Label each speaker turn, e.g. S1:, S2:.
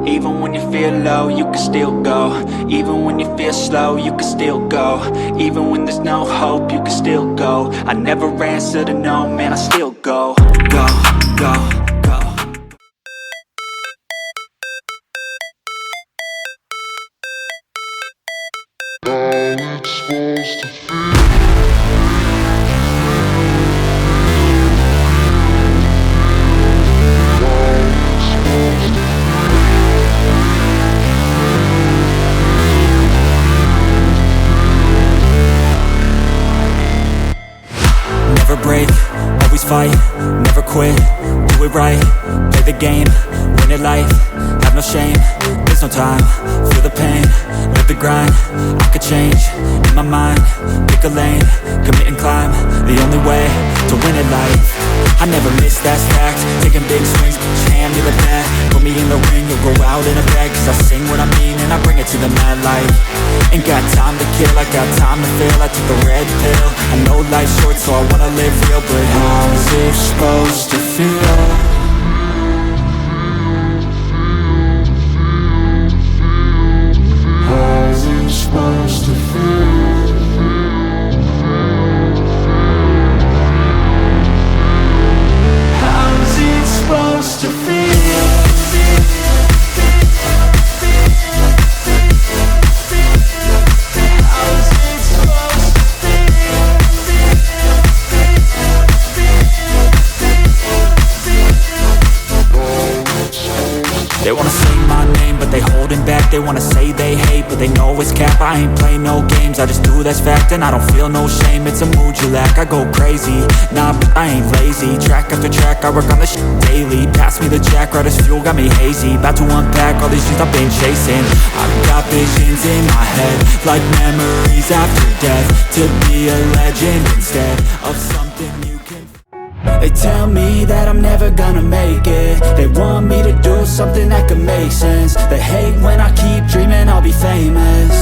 S1: Even when you feel low, you can still go. Even when you feel slow, you can still go. Even when there's no hope, you can still go. I never answer to no, man, I still go. Go, go, go.
S2: Never break, always fight, never quit, do it right, play the game, win it life, have no shame, there's no time, feel the pain, live the grind, I could change, in my mind, pick a lane, commit and climb, the only way to win it life. I never miss, that's fact, taking big swings, each hand to the bat, put me in the ring, you'll go out in a bag, cause I sing what I mean and I bring it to the mad light. Ain't got time to kill, I got time to feel, I took the red pill, I know life's short so I wanna live real, but how's it supposed to feel? How's it supposed to feel? How's it supposed to feel? They wanna say my name, but they holding back. They wanna say they hate, but they know it's cap. I ain't play no games, I just do that's fact. And I don't feel no shame, it's a mood you lack. I go crazy, nah, but I ain't lazy. Track after track, I work on this shit daily. Pass me the jack, right as fuel, got me hazy. About to unpack all these things I've been chasing. I've got visions in my head, like memories after death. To be a legend instead of something you can. They tell me that I'm never gonna make it. They want me to do something that could make sense. They hate when I keep dreaming I'll be famous.